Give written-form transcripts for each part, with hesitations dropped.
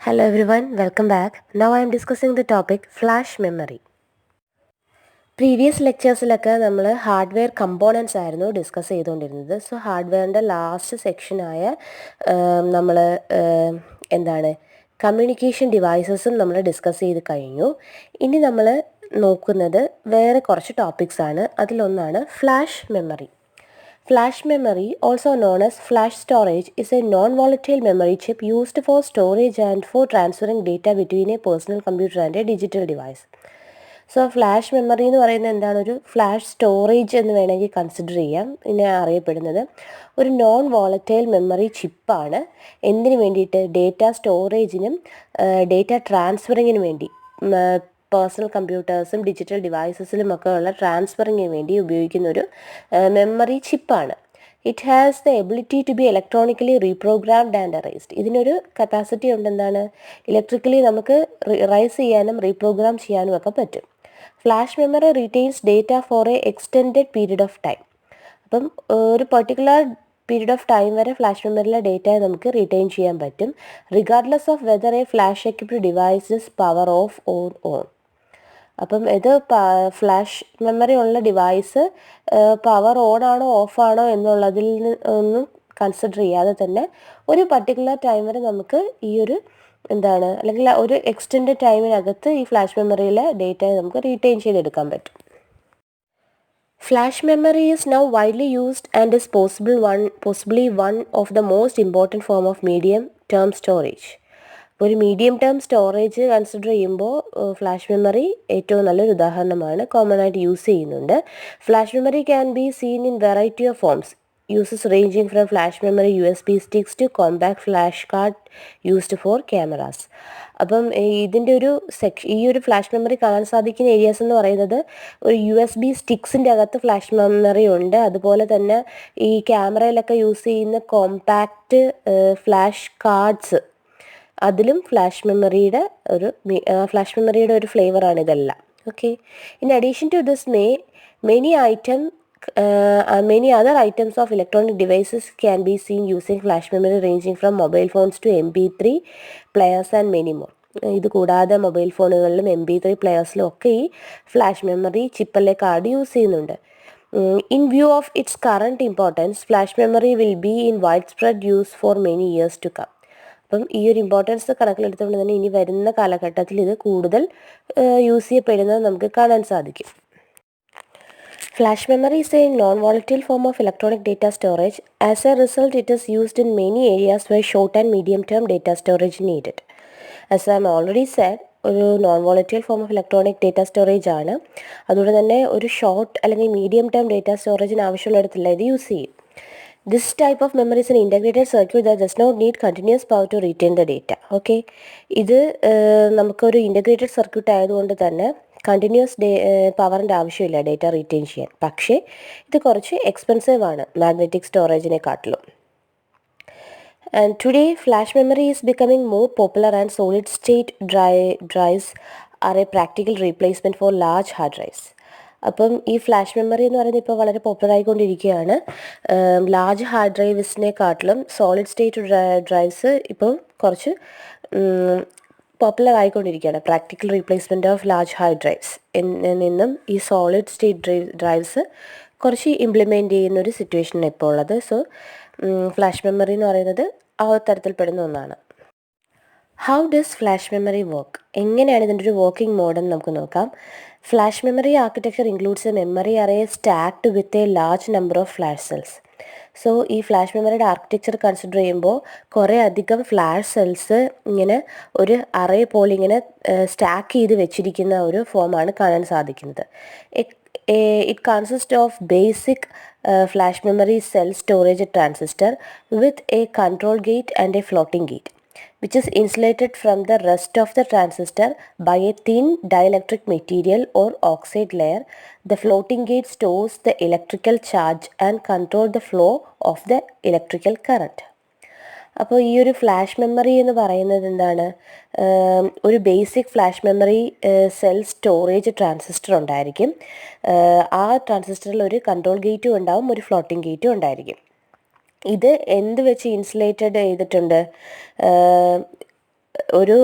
Hello everyone, welcome back. Now I am discussing the topic flash memory. Previous ലെക്ചേഴ്സിലൊക്കെ നമ്മൾ hardware components ആയിരുന്നു discuss ചെയ്തുകൊണ്ടിരുന്നത്. So ഹാർഡ്വെയറിൻ്റെ last സെക്ഷനായ നമ്മൾ എന്താണ് കമ്മ്യൂണിക്കേഷൻ ഡിവൈസസും നമ്മൾ ഡിസ്കസ് ചെയ്ത് കഴിഞ്ഞു. ഇനി നമ്മൾ നോക്കുന്നത് വേറെ കുറച്ച് ടോപ്പിക്സ് ആണ്. അതിലൊന്നാണ് flash memory. Flash memory, also known as flash storage, is a non-volatile memory chip used for storage and for transferring data between a personal computer and a digital device. So flash memory എന്ന് പറയുന്നത് എന്താണ്? ഒരു flash storage എന്ന് വേണമെങ്കിൽ consider ചെയ്യാം. ഇതിനെ അറിയപ്പെടുന്നത് ഒരു നോൺ വോളറ്റൈൽ മെമ്മറി ചിപ്പാണ്. എന്തിനു വേണ്ടിയിട്ട്? ഡേറ്റ സ്റ്റോറേജിനും ഡേറ്റ ട്രാൻസ്ഫറിങ്ങിനും വേണ്ടി, പേഴ്സണൽ കമ്പ്യൂട്ടേഴ്സും ഡിജിറ്റൽ ഡിവൈസസിലുമൊക്കെ ഉള്ള ട്രാൻസ്ഫറിങ്ങിന് വേണ്ടി ഉപയോഗിക്കുന്ന ഒരു മെമ്മറി ചിപ്പാണ്. It has the ability to be electronically reprogrammed and erased. ഇതിനൊരു കപ്പാസിറ്റി ഉണ്ടെന്താണ്? ഇലക്ട്രിക്കലി നമുക്ക് റൈസ് ചെയ്യാനും റീപ്രോഗ്രാം ചെയ്യാനും ഒക്കെ പറ്റും. Flash memory retains data for a extended period of time. അപ്പം ഒരു പെർട്ടിക്കുലർ പീരീഡ് ഓഫ് ടൈം വരെ ഫ്ലാഷ് മെമ്മറിയിലെ ഡേറ്റയെ നമുക്ക് റീറ്റെയിൻ ചെയ്യാൻ പറ്റും, regardless of whether a flash equipped devices power off or on. അപ്പം ഇത് ഫ്ലാഷ് മെമ്മറി ഉള്ള ഡിവൈസ് പവർ ഓൺ ആണോ ഓഫ് ആണോ എന്നുള്ളതിൽ ഒന്നും കൺസിഡർ ചെയ്യാതെ തന്നെ ഒരു പർട്ടിക്കുലർ ടൈം വരെ നമുക്ക് ഈ ഒരു അല്ലെങ്കിൽ ഒരു എക്സ്റ്റെൻഡഡ് ടൈമിനകത്ത് ഈ ഫ്ലാഷ് മെമ്മറിയിലെ ഡേറ്റയെ നമുക്ക് റീറ്റെയിൻ ചെയ്തെടുക്കാൻ പറ്റും. Flash memory is now widely used and is possibly one of the most important form of medium-term storage. ഒരു മീഡിയം ടേം സ്റ്റോറേജ് കൺസിഡർ ചെയ്യുമ്പോൾ ഫ്ലാഷ് മെമ്മറി ഏറ്റവും നല്ലൊരു ഉദാഹരണമാണ്. കോമൺ ആയിട്ട് യൂസ് ചെയ്യുന്നുണ്ട്. Flash memory can be seen in variety of forms. Uses ranging from flash memory USB sticks to compact flash card used for cameras. അപ്പം ഇതിൻ്റെ ഒരു ഈ ഒരു ഫ്ലാഷ് മെമ്മറി കാണാൻ സാധിക്കുന്ന ഏരിയാസ് എന്ന് പറയുന്നത് ഒരു USB സ്റ്റിക്സിൻ്റെ അകത്ത് ഫ്ലാഷ് മെമ്മറി ഉണ്ട്. അതുപോലെ തന്നെ ഈ ക്യാമറയിലൊക്കെ യൂസ് ചെയ്യുന്ന കോമ്പാക്റ്റ് ഫ്ലാഷ് കാർഡ്സ്, അതിലും ഫ്ലാഷ് മെമ്മറിയുടെ ഒരു ഫ്ലേവറാണ് ഇതെല്ലാം. Okay. In addition to this many other items of electronic devices can be seen using flash memory, ranging from mobile phones to MP3 players and many more. ഇത് കൂടാതെ mobile ഫോണുകളിലും MP3 പ്ലെയേഴ്സിലും ഒക്കെ ഈ flash memory ചിപ്പല്ലേ card use ചെയ്യുന്നുണ്ട്. In view of its current importance, flash memory will be in widespread use for many years to come. അപ്പം ഈ ഒരു importance കണക്കിലെടുത്തുകൊണ്ട് തന്നെ ഇനി വരുന്ന കാലഘട്ടത്തിൽ ഇത് കൂടുതൽ യൂസ് ചെയ്യപ്പെടുന്നത് നമുക്ക് കാണാൻ സാധിക്കും. Flash memory is a non-volatile form of electronic data storage. As a result, it is used in many areas where short and medium-term data storage is needed. As I am already said, ഒരു non volatile form of electronic data storage ആണ്. അതുകൊണ്ട് തന്നെ ഒരു short അല്ലെങ്കിൽ medium term data സ്റ്റോറേജിന് ആവശ്യമുള്ളിടത്തില്ല ഇത് use ചെയ്യും. This type of memory is an integrated circuit that does not need continuous power to retain the data. Okay. ഇത് നമുക്കൊരു integrated circuit ആയതുകൊണ്ട് തന്നെ കണ്ടിന്യൂസ് പവറിൻ്റെ ആവശ്യമില്ല ഡേറ്റ റീറ്റെയിൻ ചെയ്യാൻ. പക്ഷേ ഇത് കുറച്ച് എക്സ്പെൻസീവ് ആണ് magnetic സ്റ്റോറേജിനെക്കാട്ടിലും. And today flash memory is becoming more popular and solid state drives are a practical replacement for large hard drives. അപ്പം ഈ ഫ്ലാഷ് മെമ്മറി എന്ന് പറയുന്നത് ഇപ്പോൾ വളരെ പോപ്പുലർ ആയിക്കൊണ്ടിരിക്കുകയാണ്. ലാർജ് ഹാർഡ് ഡ്രൈവ്സിനെക്കാട്ടിലും സോളിഡ് സ്റ്റേറ്റ് ഡ്രൈവ്സ് ഇപ്പോൾ കുറച്ച് പോപ്പുലർ ആയിക്കൊണ്ടിരിക്കുകയാണ്. Practical replacement of large hard drives നിന്നും ഈ സോളിഡ് സ്റ്റേറ്റ് ഡ്രൈവ്സ് കുറച്ച് ഇംപ്ലിമെൻറ്റ് ചെയ്യുന്നൊരു സിറ്റുവേഷനാണ് ഇപ്പോൾ ഉള്ളത്. സോ ഫ്ലാഷ് മെമ്മറി എന്ന് പറയുന്നത് ആ തരത്തിൽപ്പെടുന്ന ഒന്നാണ്. How does flash memory work? എങ്ങനെയാണ് ഇതിൻ്റെ ഒരു വർക്കിംഗ് മോഡെന്ന് നമുക്ക് നോക്കാം. Flash memory architecture includes A memory array stacked with a large number of flash cells. So ഈ ഫ്ലാഷ് മെമ്മറിയുടെ ആർക്കിടെക്ചർ കൺസിഡർ ചെയ്യുമ്പോൾ കുറേ അധികം ഫ്ലാഷ് സെൽസ് ഇങ്ങനെ ഒരു അറേ പോലെ ഇങ്ങനെ സ്റ്റാക്ക് ചെയ്ത് വെച്ചിരിക്കുന്ന ഒരു ഫോമാണ് കാണാൻ സാധിക്കുന്നത്. It consists of basic flash memory cell storage transistor with a control gate and a floating gate, which is insulated from the rest of the transistor by a thin dielectric material or oxide layer. The floating gate stores the electrical charge and controls the flow of the electrical current. അപ്പോൾ ഈ ഒരു flash memory എന്ന് പറയുന്നത് എന്താണ്? ഒരു basic flash memory cell storage transistor ഉണ്ടായിരിക്കും. ആ ട്രാൻസിസ്റ്ററിൽ ഒരു കൺട്രോൾ ഗേറ്റും ഉണ്ടാവും, ഒരു ഫ്ലോട്ടിംഗ് ഗേറ്റും ഉണ്ടായിരിക്കും. ഇത് എന്ത് വെച്ച് ഇൻസുലേറ്റഡ് ചെയ്തിട്ടുണ്ട്? ഒരു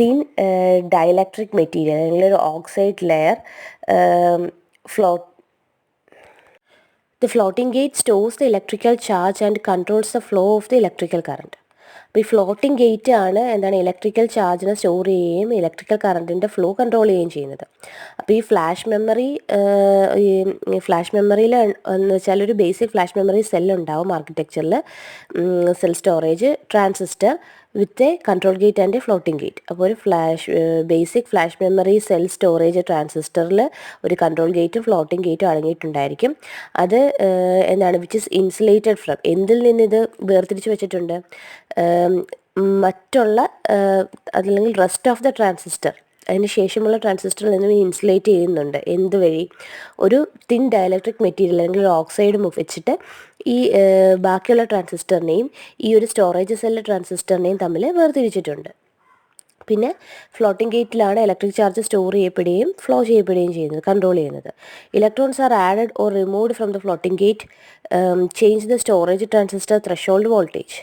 തിൻ ഡൈലക്ട്രിക് മെറ്റീരിയൽ അല്ലെങ്കിൽ ഒരു oxide layer float. The floating gate stores the electrical charge and controls the flow of the electrical current. അപ്പോൾ ഈ ഫ്ലോട്ടിംഗ് ഗേറ്റ് ആണ് എന്താണ് ഇലക്ട്രിക്കൽ ചാർജിനെ സ്റ്റോർ ചെയ്യുകയും ഇലക്ട്രിക്കൽ കറണ്ടിൻ്റെ ഫ്ലോ കൺട്രോൾ ചെയ്യുകയും ചെയ്യുന്നത്. അപ്പോൾ ഈ ഫ്ലാഷ് മെമ്മറിയിൽ എന്ന് വെച്ചാൽ ഒരു ബേസിക് ഫ്ലാഷ് മെമ്മറി സെല്ലുണ്ടാവും ആർക്കിടെക്ചറിൽ. Cell storage, transistor with a control gate and a floating gate. അപ്പോൾ ഒരു basic flash memory cell storage ട്രാൻസിസ്റ്ററിൽ ഒരു കൺട്രോൾ ഗേറ്റും ഫ്ലോട്ടിംഗ് ഗേറ്റും അടങ്ങിയിട്ടുണ്ടായിരിക്കും. അത് എന്താണ് വിച്ച് ഇസ് ഇൻസുലേറ്റഡ് ഫ്രം, എന്തിൽ നിന്നിത് വേർതിരിച്ച് വെച്ചിട്ടുണ്ട്, മറ്റുള്ള അതല്ലെങ്കിൽ റെസ്റ്റ് ഓഫ് ദ ട്രാൻസിസ്റ്റർ, അതിന് ശേഷമുള്ള ട്രാൻസിസ്റ്ററിൽ നിന്നും ഇൻസുലേറ്റ് ചെയ്യുന്നുണ്ട്. എന്തുവഴി? ഒരു തിൻ ഡയലക്ട്രിക് മെറ്റീരിയൽ അല്ലെങ്കിൽ ഒരു ഓക്സൈഡ് വെച്ചിട്ട് ഈ ബാക്കിയുള്ള ട്രാൻസിസ്റ്ററിനെയും ഈ ഒരു സ്റ്റോറേജ് സെല്ല് ട്രാൻസിസ്റ്ററിനെയും തമ്മിൽ വേർതിരിച്ചിട്ടുണ്ട്. പിന്നെ ഫ്ലോട്ടിംഗ് ഗേറ്റിലാണ് ഇലക്ട്രിക് ചാർജ് സ്റ്റോർ ചെയ്യപ്പെടുകയും ഫ്ലോ ചെയ്യപ്പെടുകയും ചെയ്യുന്നത്, കൺട്രോൾ ചെയ്യുന്നത്. Electrons are added or removed from the floating gate, change the storage transistor threshold voltage.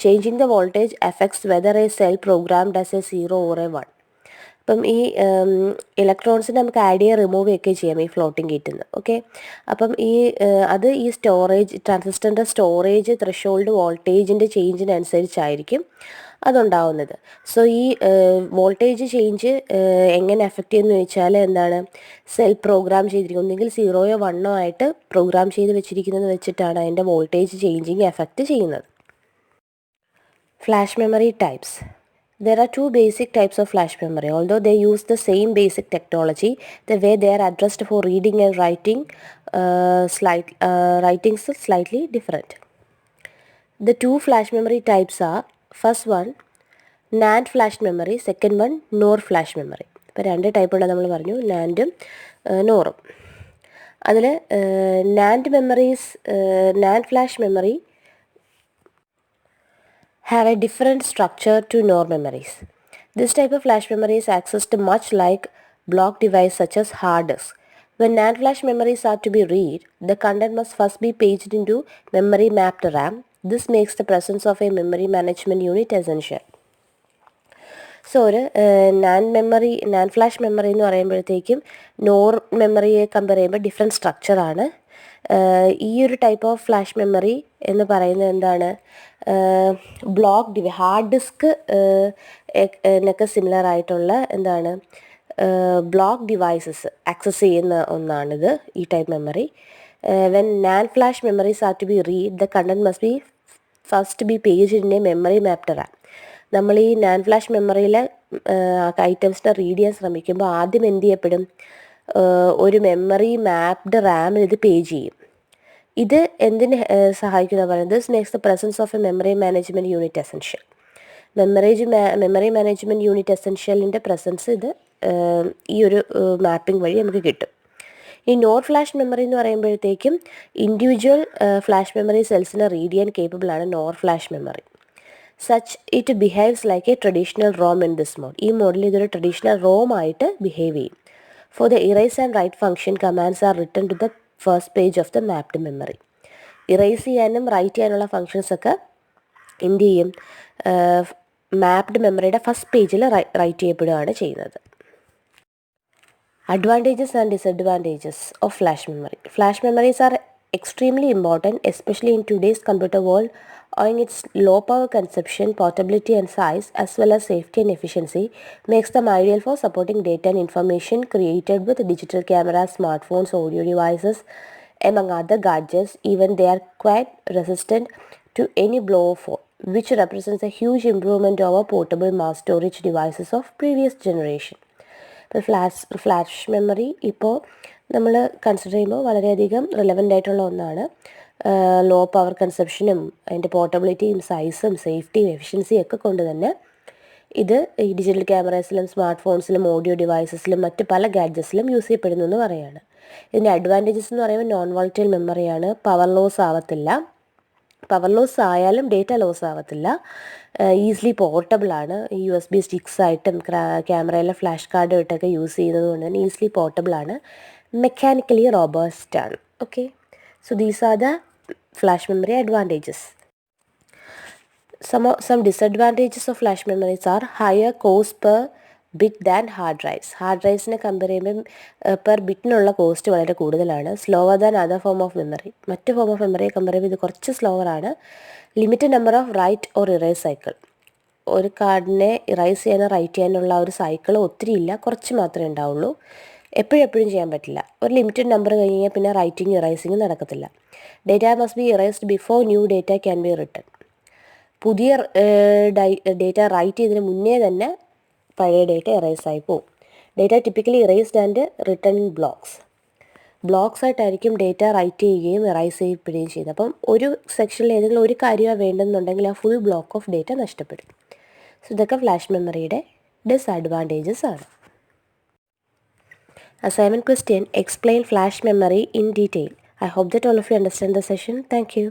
Changing the voltage affects whether A cell programmed as A 0 or A 1. അപ്പം ഈ ഇലക്ട്രോൺസിനെ നമുക്ക് add ചെയ്യുക, remove ചെയ്യുകയൊക്കെ ചെയ്യാം ഈ ഫ്ലോട്ടിംഗ് ഗേറ്റിൽ നിന്ന്. ഓക്കെ, അപ്പം അത് ഈ സ്റ്റോറേജ് ട്രാൻസിസ്റ്ററിൻ്റെ സ്റ്റോറേജ് ത്രെഷോൾഡ് വോൾട്ടേജിൻ്റെ ചേഞ്ചിനനുസരിച്ചായിരിക്കും അതുണ്ടാവുന്നത്. സോ ഈ വോൾട്ടേജ് ചേഞ്ച് എങ്ങനെ എഫക്റ്റ് ചെയ്യുമെന്ന് ചോദിച്ചാൽ എന്താണ്, സെൽ പ്രോഗ്രാം ചെയ്തിരിക്കുന്നത് ഒന്നെങ്കിൽ 0 1 ആയിട്ട് പ്രോഗ്രാം ചെയ്ത് വെച്ചിരിക്കുന്നത് വെച്ചിട്ടാണ് അതിൻ്റെ വോൾട്ടേജ് ചേഞ്ചിങ് എഫക്റ്റ് ചെയ്യുന്നത്. Flash memory types. There are two basic types of flash memory. Although they use the same basic technology, the way they are addressed for reading and writing writings is slightly different. The two flash memory types are, first one NAND flash memory, second one NOR flash memory. ഇപ്പോൾ രണ്ട് type ഉണ്ട് നമ്മൾ പറഞ്ഞു, നാൻഡും നോറും. അതിൽ NAND flash memory have a different structure to NOR memories. This type of flash memory is accessed much like block device such as hard disk. When NAND flash memories are to be read, the content must first be paged into memory mapped RAM. This makes the presence of a memory management unit essential. So ഒരു NAND flash memory എന്ന് പറയുമ്പോഴത്തേക്കും nor മെമ്മറിയെ compare ചെയ്യുമ്പോൾ different സ്ട്രക്ചറാണ്. ഈ ഒരു type of flash memory എന്ന് പറയുന്നത് എന്താണ്, hard disk എന്നൊക്കെ സിമിലർ ആയിട്ടുള്ള എന്താണ് ബ്ലോക്ക് ഡിവൈസസ് ആക്സസ് ചെയ്യുന്ന ഒന്നാണിത്, ഈ type memory. When NAND flash memories are to be read, the content must be first be page in a memory mapped RAM. നമ്മൾ ഈ നാൻഡ് ഫ്ലാഷ് മെമ്മറിയിലെ ഐറ്റംസിനെ റീഡ് ചെയ്യാൻ ശ്രമിക്കുമ്പോൾ ആദ്യം എന്ത് ചെയ്യപ്പെടും, ഒരു മെമ്മറി മാപ്ഡ് റാമിൽ ഇത് പേജ് ചെയ്യും. ഇത് എന്തിന് സഹായിക്കുന്ന പറയുന്നത്, this makes the presence of a memory management unit essential. Memory management unit എസെൻഷ്യലിൻ്റെ പ്രസൻസ് ഇത് ഈ ഒരു മാപ്പിംഗ് വഴി നമുക്ക് കിട്ടും. ഈ നോർ ഫ്ലാഷ് മെമ്മറി എന്ന് പറയുമ്പോഴത്തേക്കും ഇൻഡിവിജ്വൽ ഫ്ലാഷ് മെമ്മറി സെൽസിനെ റീഡ് ചെയ്യാൻ കേപ്പബിളാണ് nor flash memory. Such it behaves like a traditional ROM in this mode. ഈ മോഡിൽ ഇതൊരു ട്രഡീഷണൽ റോം ആയിട്ട് ബിഹേവ് ചെയ്യും. For the erase and write function, commands are written to the first page of the mapped memory. Erase ചെയ്യാനും write ചെയ്യാനുള്ള ഫങ്ഷൻസൊക്കെ എന്ത് ചെയ്യും, മാപ്ഡ് മെമ്മറിയുടെ ഫസ്റ്റ് പേജിൽ റൈറ്റ് ചെയ്യപ്പെടുകയാണ് ചെയ്യുന്നത്. Advantages and disadvantages of flash memory. Flash memories are extremely important, especially in today's computer world, owing its low power consumption, portability and size, as well as safety and efficiency, makes them ideal for supporting data and information created with digital cameras, smartphones, audio devices, among other gadgets. Even they are quite resistant to any blow-off, which represents a huge improvement over portable mass storage devices of previous generation. ഇപ്പോൾ flash memory ഇപ്പോൾ നമ്മൾ consider ചെയ്യുമ്പോൾ വളരെയധികം relevant ആയിട്ടുള്ള ഒന്നാണ്. Low power കൺസപ്ഷനും അതിൻ്റെ പോർട്ടബിലിറ്റിയും സൈസും സേഫ്റ്റിയും എഫിഷ്യൻസിയും ഒക്കെ കൊണ്ട് തന്നെ ഇത് ഈ ഡിജിറ്റൽ ക്യാമറാസിലും സ്മാർട്ട് ഫോൺസിലും ഓഡിയോ ഡിവൈസസിലും മറ്റ് പല ഗാഡ്ജറ്റ്സിലും യൂസ് ചെയ്യപ്പെടുന്നു എന്ന് പറയുകയാണ്. ഇതിൻ്റെ അഡ്വാൻറ്റേജസ് എന്ന് പറയുമ്പോൾ നോൺ വോളറ്റൈൽ മെമ്മറിയാണ്, പവർ ലോസ് ആവത്തില്ല, പവർ ലോസ് ആയാലും ഡേറ്റ ലോസ് ആവത്തില്ല, ഈസിലി പോർട്ടബിളാണ്. USB സ്റ്റിക്സ് ആയിട്ടും ക്യാമറയിലെ ഫ്ലാഷ് കാർഡ് ഇട്ടൊക്കെ യൂസ് ചെയ്യുന്നത് കൊണ്ട് തന്നെ ഈസിലി പോർട്ടബിളാണ്, മെക്കാനിക്കലി റോബസ്റ്റ് ആണ്. Okay, so these are the flash memory advantages. Some disadvantages of flash memories are higher cost per bit than hard drives. ഹാർഡ് ഡ്രൈവ്സിനെ compare ചെയ്യുമ്പം per ബിറ്റിനുള്ള cost വളരെ കൂടുതലാണ്. Slower than other form of memory. മറ്റ് form of മെമ്മറിയെ compare ചെയ്യുമ്പോൾ ഇത് കുറച്ച് സ്ലോവറാണ്. Limited number of write or erase cycle. ഒരു കാർഡിനെ ഇറൈസ് ചെയ്യാനോ റൈറ്റ് ചെയ്യാനുള്ള ഒരു സൈക്കിൾ ഒത്തിരി ഇല്ല, കുറച്ച് മാത്രമേ ഉണ്ടാവുള്ളൂ. എപ്പോഴും ചെയ്യാൻ പറ്റില്ല. ഒരു ലിമിറ്റഡ് നമ്പർ കഴിഞ്ഞാൽ പിന്നെ റൈറ്റിംഗ് ഇറൈസിങ് നടക്കത്തില്ല. Data must be erased before new data can be written. പുതിയ ഡേറ്റ റൈറ്റ് ചെയ്തതിന് മുന്നേ തന്നെ പഴയ ഡേറ്റ ഇറേസ് ആയി പോകും. Data typically erased and written in blocks ആയിട്ടായിരിക്കും ഡേറ്റ റൈറ്റ് ചെയ്യുകയും ഇറൈസ് ചെയ്യപ്പെടുകയും ചെയ്യുന്നത്. അപ്പം ഒരു സെക്ഷനിൽ ഏതെങ്കിലും ഒരു കാര്യമാണ് വേണ്ടെന്നുണ്ടെങ്കിൽ ആ ഫുൾ ബ്ലോക്ക് ഓഫ് ഡേറ്റ നഷ്ടപ്പെടും. സോ ഇതൊക്കെ ഫ്ലാഷ് മെമ്മറിയുടെ ഡിസ്അഡ്വാൻറ്റേജസ് ആണ്. Assignment question: explain flash memory in detail. I hope that all of you understand the session. Thank you.